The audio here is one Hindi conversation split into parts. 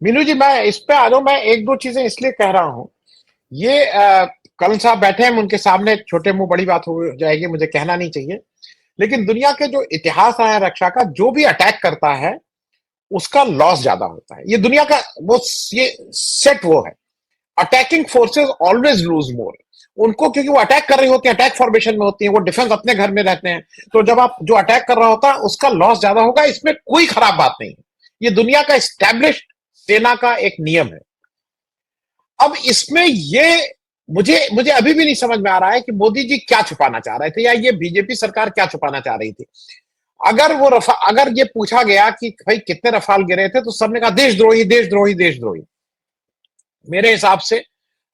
मीनू जी, मैं इस पे आ रहा हूं। मैं एक दो चीजें इसलिए कह रहा हूं। ये करण साहब बैठे हैं, उनके सामने छोटे मुंह बड़ी बात हो जाएगी, मुझे कहना नहीं चाहिए। लेकिन दुनिया के जो इतिहास रहा है रक्षा का, जो भी अटैक करता है उसका लॉस ज्यादा होता है। ये दुनिया का वो ये सेट वो है। अटैकिंग फोर्सेस ऑलवेज लूज मोर। उनको, क्योंकि वो अटैक कर रही होती है, अटैक फॉर्मेशन में होती है, वो डिफेंस अपने घर में रहते हैं। तो जब आप जो अटैक कर रहा होता है उसका लॉस ज्यादा होगा, इसमें कोई खराब बात नहीं है। ये दुनिया का स्टैब्लिश्ड सेना का एक नियम है। अब इसमें ये मुझे मुझे अभी भी नहीं समझ में आ रहा है कि मोदी जी क्या छुपाना चाह रहे थे, या ये बीजेपी सरकार क्या छुपाना चाह रही थी। अगर ये पूछा गया कि भाई कितने रफाल गिरे थे, तो सबने कहा देशद्रोही देशद्रोही देशद्रोही। मेरे हिसाब से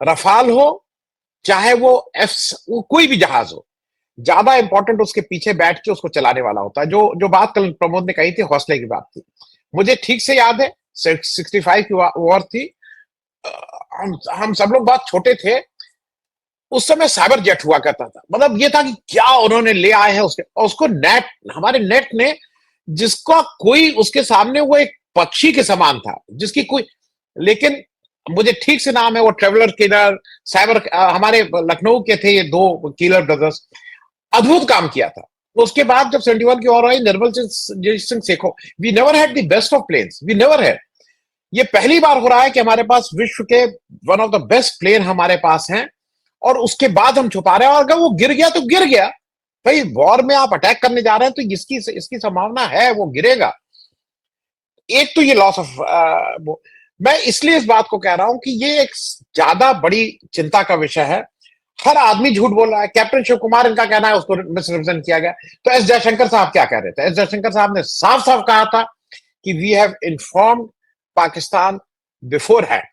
रफाल हो, चाहे वो एफ कोई भी जहाज हो, ज्यादा इंपॉर्टेंट उसके पीछे बैठ के उसको चलाने वाला होता है। जो जो बात कल प्रमोद ने कही थी, हौसले की बात थी, मुझे ठीक से याद है। 65 की वॉर थी। हम सब लोग बहुत छोटे थे उस समय। साइबर जेट हुआ करता था। मतलब ये था कि क्या उन्होंने ले आए हैं उसके, और उसको नेट, हमारे नेट ने, जिसका कोई उसके सामने, वो एक पक्षी के समान था जिसकी कोई। लेकिन मुझे ठीक से नाम है, वो ट्रेवलर किलर साइबर, हमारे लखनऊ के थे ये दो किलर ब्रदर्स। अद्भुत काम किया था। उसके बाद जब 71 की वॉर आई, Nirmal Singh Sekhon, we never had the best of planes, we never had. ये पहली बार हो रहा है कि हमारे पास विश्व के one of the best plane हमारे पास हैं, और उसके बाद हम छुपा रहे हैं। और अगर वो गिर गया तो गिर गया। भाई वॉर में आप अटैक करने जा रहे हैं तो इसकी इसकी संभावना है वो गिरेगा। एक तो ये लॉस ऑफ वो। मैं इसलिए इस बात को कह रहा हूं कि ये एक ज्यादा बड़ी चिंता का विषय है। हर आदमी झूठ बोल रहा है। कैप्टन शिव कुमार, इनका कहना है उसको मिसरिप्रेजेंट किया गया। तो एस जयशंकर साहब क्या कह रहे थे? एस जयशंकर साहब ने साफ साफ कहा था कि we have informed Pakistan beforehand.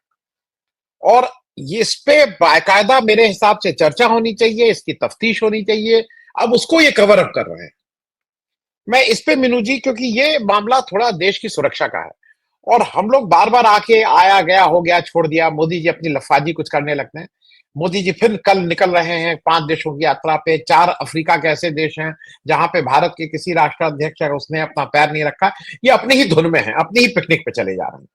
और ये इस पे बाकायदा मेरे हिसाब से चर्चा होनी चाहिए, इसकी तफ्तीश होनी चाहिए। अब उसको ये कवर अप कर रहे हैं। मैं इस पे मीनू जी, क्योंकि ये मामला थोड़ा देश की सुरक्षा का है, और हम लोग बार बार आके आया गया हो गया छोड़ दिया। मोदी जी अपनी लफाजी कुछ करने लगते हैं। मोदी जी फिर कल निकल रहे हैं 5 देशों की यात्रा पे। 4 अफ्रीका के ऐसे देश हैं जहां पे भारत के किसी राष्ट्राध्यक्ष है उसने अपना पैर नहीं रखा। ये अपनी ही धुन में है, अपनी ही पिकनिक पे चले जा रहे हैं।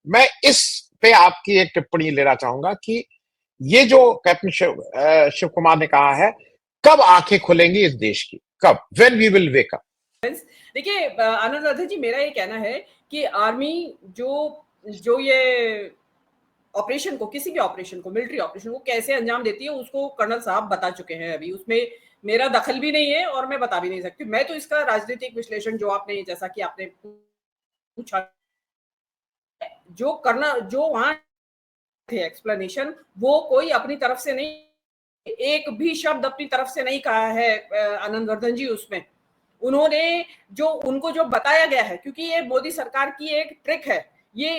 मैं इस पे आपकी एक टिप्पणी लेना चाहूंगा कि ये जो कैप्टन शिव कुमार ने कहा है, कब आंखें खुलेंगी इस देश की, कब, when we will wake up. देखिए आनंद राधा जी, मेरा ये कहना है कि आर्मी जो जो ये ऑपरेशन को, किसी भी ऑपरेशन को, मिलिट्री ऑपरेशन को कैसे अंजाम देती है उसको कर्नल साहब बता चुके हैं। अभी उसमें मेरा दखल भी नहीं है और मैं बता भी नहीं सकती। मैं तो इसका राजनीतिक विश्लेषण, जो आपने, जैसा कि आपने पूछा, जो करना, जो वहां थे एक्सप्लेनेशन, वो कोई अपनी तरफ से नहीं, एक भी शब्द अपनी तरफ से नहीं कहा है आनंद वर्धन जी उसमें। उन्होंने जो, उनको जो बताया गया है, क्योंकि ये मोदी सरकार की एक ट्रिक है, ये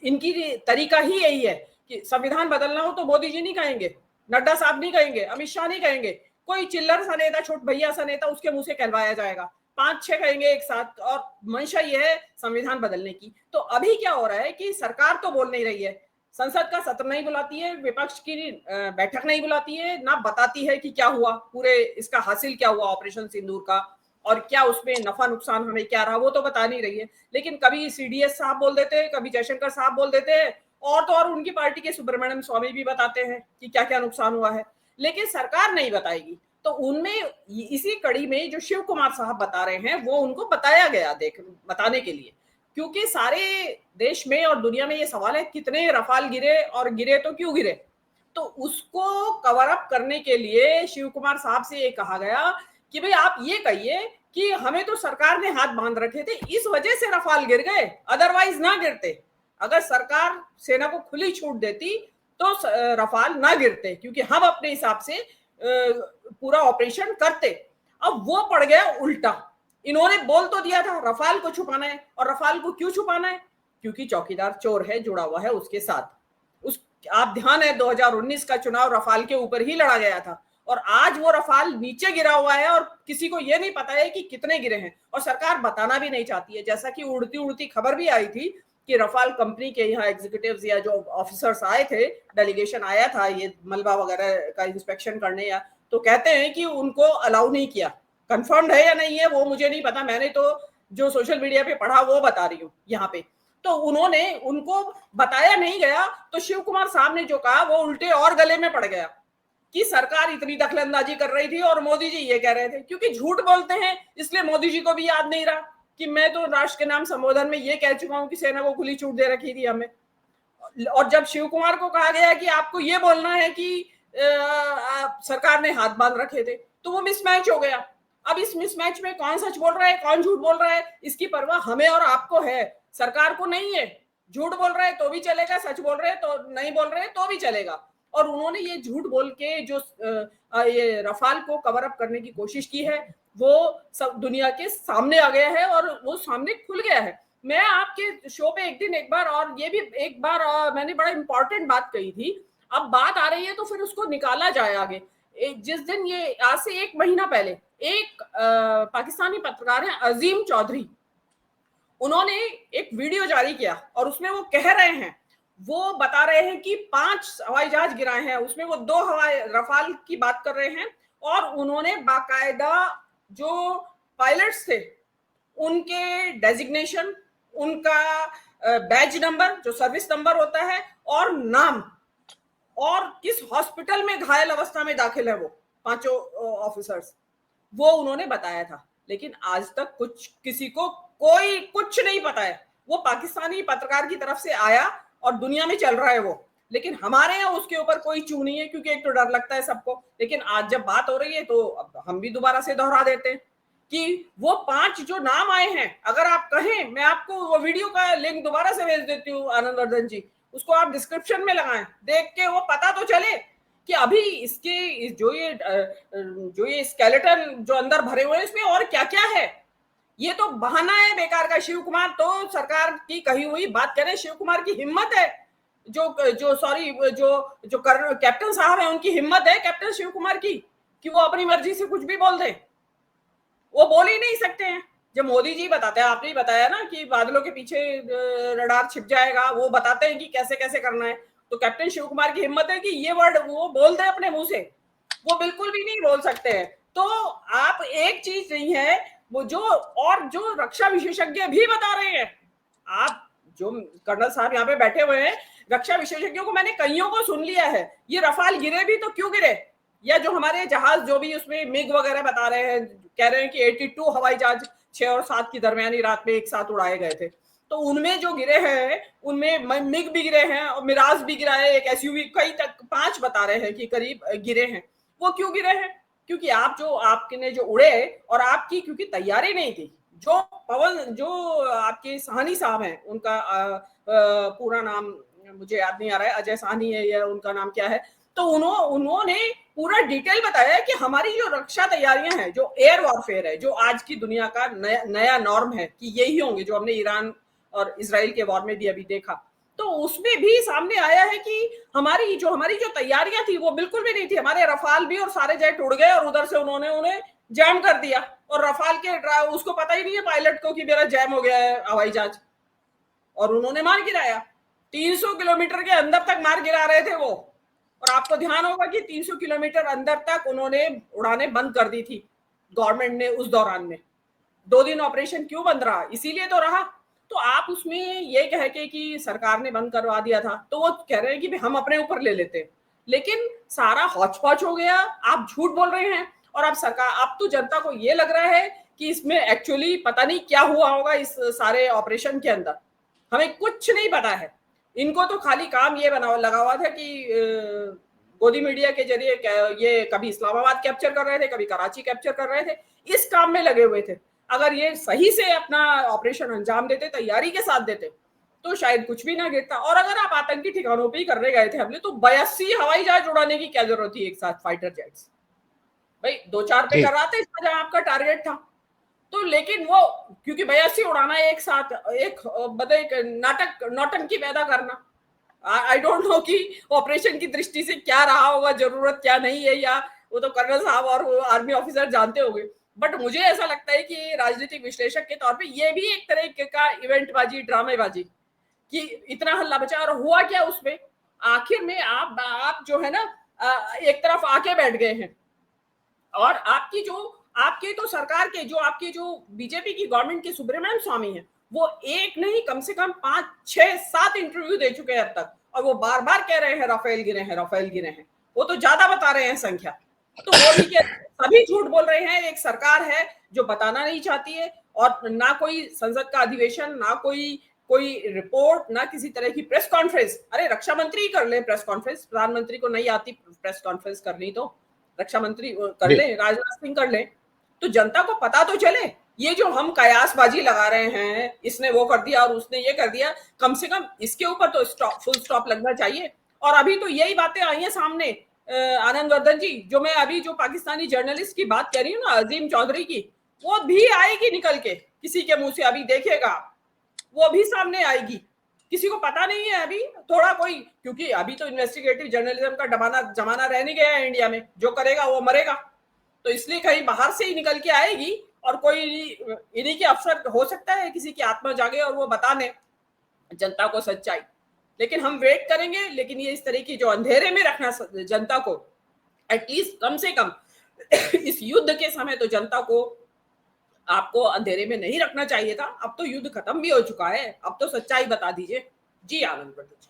इनकी तरीका ही यही है कि संविधान बदलना हो तो मोदी जी नहीं कहेंगे, नड्डा साहब नहीं कहेंगे, अमित शाह नहीं कहेंगे, कोई चिल्लर सा नेता, छोट भैया सा नेता, उसके मुंह से कहलवाया जाएगा। 5-6 कहेंगे एक साथ, और मंशा ये है संविधान बदलने की। तो अभी क्या हो रहा है कि सरकार तो बोल नहीं रही है, संसद का सत्र नहीं बुलाती है, विपक्ष की बैठक नहीं बुलाती है, ना बताती है कि क्या हुआ, पूरे इसका हासिल क्या हुआ ऑपरेशन सिंदूर का, और क्या उसमें नफा नुकसान हमें क्या रहा, वो तो बता नहीं रही है। लेकिन कभी सीडीएस साहब बोल देते हैं, कभी जयशंकर साहब बोल देते हैं, और तो और उनकी पार्टी के सुब्रमण्यम स्वामी भी बताते हैं कि क्या क्या नुकसान हुआ है, लेकिन सरकार नहीं बताएगी। तो उनमें इसी कड़ी में जो शिव कुमार साहब बता रहे हैं, वो उनको बताया गया बताने के लिए, क्योंकि सारे देश में और दुनिया में ये सवाल है कितने रफाल गिरे, और गिरे तो क्यों गिरे। तो उसको कवर अप करने के लिए शिव कुमार साहब से ये कहा गया कि भाई आप ये कहिए कि हमें तो सरकार ने हाथ बांध रखे थे, इस वजह से रफाल गिर गए, अदरवाइज ना गिरते। अगर सरकार सेना को खुली छूट देती तो रफाल ना गिरते, क्योंकि हम अपने हिसाब से पूरा ऑपरेशन करते। अब वो पड़ गया उल्टा। इन्होंने बोल तो दिया था रफाल को छुपाना है, और रफाल को क्यों छुपाना है? क्योंकि चौकीदार चोर है, जुड़ा हुआ है उसके साथ। उस, आप ध्यान है 2019 का चुनाव रफाल के ऊपर ही लड़ा गया था, और आज वो रफाल नीचे गिरा हुआ है, और किसी को ये नहीं पता है कि कितने गिरे हैं, और सरकार बताना भी नहीं चाहती है। जैसा कि उड़ती उड़ती खबर भी आई थी कि रफाल कंपनी के यहाँ एग्जीक्यूटिव्स या जो ऑफिसर्स आए थे, डेलीगेशन आया था ये मलबा वगैरह का इंस्पेक्शन करने, या तो कहते हैं कि उनको अलाउ नहीं किया। कंफर्म्ड है या नहीं है वो मुझे नहीं पता, मैंने तो जो सोशल मीडिया पे पढ़ा वो बता रही हूँ यहाँ पे। तो उन्होंने उनको बताया नहीं गया, तो शिव कुमार साहब ने जो कहा वो उल्टे और गले में पड़ गया कि सरकार इतनी दखलंदाजी कर रही थी और मोदी जी ये कह रहे थे, क्योंकि झूठ बोलते हैं इसलिए मोदी जी को भी याद नहीं रहा कि मैं तो राष्ट्र के नाम संबोधन में ये कह चुका हूं कि सेना को खुली छूट दे रखी थी हमें। और जब शिव कुमार को कहा गया कि आपको ये बोलना है कि सरकार ने हाथ बांध रखे थे, तो वो मिसमैच हो गया। अब इस मिसमैच में कौन सच बोल रहा है कौन झूठ बोल रहा है, इसकी परवाह हमें और आपको है, सरकार को नहीं है। झूठ बोल रहे हैं तो भी चलेगा, सच बोल रहे हैं तो नहीं बोल रहे हैं तो भी चलेगा। और उन्होंने ये झूठ बोल के जो ये रफाल को कवर अप करने की कोशिश की है, वो सब दुनिया के सामने आ गया है और वो सामने खुल गया है। मैं आपके शो पे एक दिन एक बार, और ये भी एक बार मैंने बड़ा इंपॉर्टेंट बात कही थी, अब बात आ रही है तो फिर उसको निकाला जाए आगे। जिस दिन, ये आज से 1 महीना पहले, एक पाकिस्तानी पत्रकार है अजीम चौधरी, उन्होंने एक वीडियो जारी किया और उसमें वो कह रहे हैं, वो बता रहे हैं कि 5 हवाई जहाज गिराए हैं, उसमें वो 2 हवाई रफाल की बात कर रहे हैं, और उन्होंने बाकायदा जो पायलट्स थे उनके डेजिग्नेशन, उनका बैज नंबर जो सर्विस नंबर होता है, और नाम, और किस हॉस्पिटल में घायल अवस्था में दाखिल है वो 5 ऑफिसर्स, वो उन्होंने बताया था। लेकिन आज तक कुछ किसी को कोई कुछ नहीं पता है। वो पाकिस्तानी पत्रकार की तरफ से आया और दुनिया में चल रहा है वो, लेकिन हमारे यहाँ उसके ऊपर कोई चू नहीं है, क्योंकि एक तो डर लगता है सबको। लेकिन आज जब बात हो रही है तो अब हम भी दोबारा से दोहरा देते हैं कि वो 5 जो नाम आए हैं, अगर आप कहें, मैं आपको वो वीडियो का लिंक दोबारा से भेज देती हूँ आनंद वर्धन जी, उसको आप डिस्क्रिप्शन में लगाएं, देख के वो पता तो चले कि अभी इसके जो ये स्केलेटन जो अंदर भरे हुए हैं इसमें और क्या क्या है। ये तो बहाना है बेकार का। शिव कुमार तो सरकार की कही हुई बात करें, शिव कुमार की हिम्मत है, जो कैप्टन साहब है उनकी हिम्मत है, कैप्टन शिव कुमार की, कि वो अपनी मर्जी से कुछ भी बोल दे। वो बोल ही नहीं सकते हैं। जब मोदी जी बताते हैं, आपने ही बताया ना कि बादलों के पीछे रडार छिप जाएगा, वो बताते हैं कि कैसे कैसे करना है, तो कैप्टन शिव कुमार की हिम्मत है कि ये वर्ड वो बोल दे अपने मुंह से, वो बिल्कुल भी नहीं बोल सकते हैं। तो आप एक चीज नहीं है वो जो रक्षा विशेषज्ञ भी बता रहे हैं, आप जो कर्नल साहब यहाँ पे बैठे हुए हैं, रक्षा विशेषज्ञों को मैंने कईयों को सुन लिया है, ये रफाल गिरे भी तो क्यों गिरे, या जो हमारे जहाज जो भी उसमें मिग वगैरह बता रहे हैं, कह रहे हैं कि 82 हवाई जहाज 6 और 7 की दरमियानी रात में एक साथ उड़ाए गए थे, तो उनमें जो गिरे हैं उनमें मिग भी गिरे हैं और मिराज भी गिरा है, एक एसयूवी, कई तक 5 बता रहे हैं कि करीब गिरे हैं। वो क्यों गिरे हैं? क्योंकि आपने जो उड़े और आपकी क्योंकि तैयारी नहीं थी। जो आपके साहनी साहब हैं, उनका पूरा नाम मुझे याद नहीं आ रहा है, अजय साहनी है या उनका नाम क्या है, तो उन्होंने पूरा डिटेल बताया कि हमारी जो रक्षा तैयारियां हैं, जो एयर वॉरफेयर है, जो आज की दुनिया का नया नॉर्म है कि यही होंगे, जो हमने ईरान और इजराइल के वॉर में भी अभी देखा, तो उसमें भी सामने आया है कि हमारी जो तैयारियां थी वो बिल्कुल भी नहीं थी। हमारे रफाल भी और सारे जेट उड़ गए और उधर से उन्होंने उन्हें जैम कर दिया, और रफाल के उसको पता ही नहीं है पायलट को कि मेरा जैम हो गया है हवाई जहाज, और उन्होंने मार गिराया। 300 किलोमीटर के अंदर तक मार गिरा रहे थे वो, और आपको ध्यान होगा कि 300 किलोमीटर अंदर तक उन्होंने उड़ानें बंद कर दी थी गवर्नमेंट ने उस दौरान में। 2 दिन ऑपरेशन क्यों बंद रहा? इसीलिए तो रहा। तो आप उसमें ये कह के कि सरकार ने बंद करवा दिया था, तो वो कह रहे हैं कि हम अपने ऊपर ले लेते हैं, लेकिन सारा हौच पौच हो गया, आप झूठ बोल रहे हैं। और अब तो जनता को ये लग रहा है कि इसमें एक्चुअली पता नहीं क्या हुआ होगा इस सारे ऑपरेशन के अंदर, हमें कुछ नहीं पता है। इनको तो खाली काम ये लगा हुआ था कि गोदी मीडिया के जरिए ये कभी इस्लामाबाद कैप्चर कर रहे थे, कभी कराची कैप्चर कर रहे थे, इस काम में लगे हुए थे। अगर ये सही से अपना ऑपरेशन अंजाम देते, तैयारी के साथ देते, तो शायद कुछ भी ना गिरता। और अगर आप आतंकी ठिकानों पे ही करने गए थे हमले, तो 82 हवाई जहाज उड़ाने की क्या जरूरत थी एक साथ, फाइटर जेट्स? भाई 2-4 पे कराते जहां आपका टारगेट था। तो लेकिन वो क्योंकि 82 उड़ाना एक साथ, एक नौटंकी पैदा करना, आई डोंट नो कि ऑपरेशन की दृष्टि से क्या रहा होगा, जरूरत क्या नहीं है, या वो तो कर्नल साहब और वो आर्मी ऑफिसर जानते होंगे। बट मुझे ऐसा लगता है कि राजनीतिक विश्लेषक के तौर पे ये भी एक तरह का इवेंटबाजी, ड्रामेबाजी, कि इतना हल्ला बचा और हुआ क्या उसमें। आखिर में आप जो है ना एक तरफ आके बैठ गए हैं, और आपके तो सरकार के जो आपके जो बीजेपी की गवर्नमेंट के सुब्रमण्यम स्वामी हैं, वो एक नहीं, कम से कम 5, 6, 7 इंटरव्यू दे चुके हैं अब तक, और वो बार बार कह रहे हैं राफेल गिरे हैं, राफेल गिरे हैं। वो तो ज्यादा बता रहे हैं संख्या, तो वो भी क्या, सभी झूठ बोल रहे हैं। एक सरकार है जो बताना नहीं चाहती है, और ना कोई संसद का अधिवेशन, ना कोई रिपोर्ट, ना किसी तरह की प्रेस कॉन्फ्रेंस। अरे रक्षा मंत्री ही कर ले प्रेस कॉन्फ्रेंस, प्रधानमंत्री को नहीं आती प्रेस कॉन्फ्रेंस करनी, तो रक्षा मंत्री कर जी ले, राजनाथ सिंह कर ले, तो जनता को पता तो चले। ये जो हम कयासबाजी लगा रहे हैं, इसने वो कर दिया और उसने ये कर दिया, कम से कम इसके ऊपर तो स्टॉप, फुल स्टॉप लगना चाहिए। और अभी तो यही बातें आई हैं सामने, आनंद वर्धन जी, जो मैं अभी जो पाकिस्तानी जर्नलिस्ट की बात कर रही हूँ ना, अजीम चौधरी की, वो भी आएगी निकल के किसी के मुंह से, अभी देखिएगा वो भी सामने आएगी। किसी को पता नहीं है अभी थोड़ा कोई, क्योंकि अभी तो इन्वेस्टिगेटिव जर्नलिज्म का जमाना रह नहीं गया है इंडिया में, जो करेगा वो मरेगा, तो इसलिए कहीं बाहर से ही निकल के आएगी, और कोई इन्हीं के अफसर हो सकता है किसी की आत्मा जागे और वो बता दें जनता को सच्चाई। लेकिन हम वेट करेंगे, लेकिन ये इस तरह की जो अंधेरे में रखना जनता को, एटलीस्ट कम से कम इस युद्ध के समय तो जनता को आपको अंधेरे में नहीं रखना चाहिए था। अब तो युद्ध खत्म भी हो चुका है, अब तो सच्चाई बता दीजिए। जी आनंद वर्धन जी।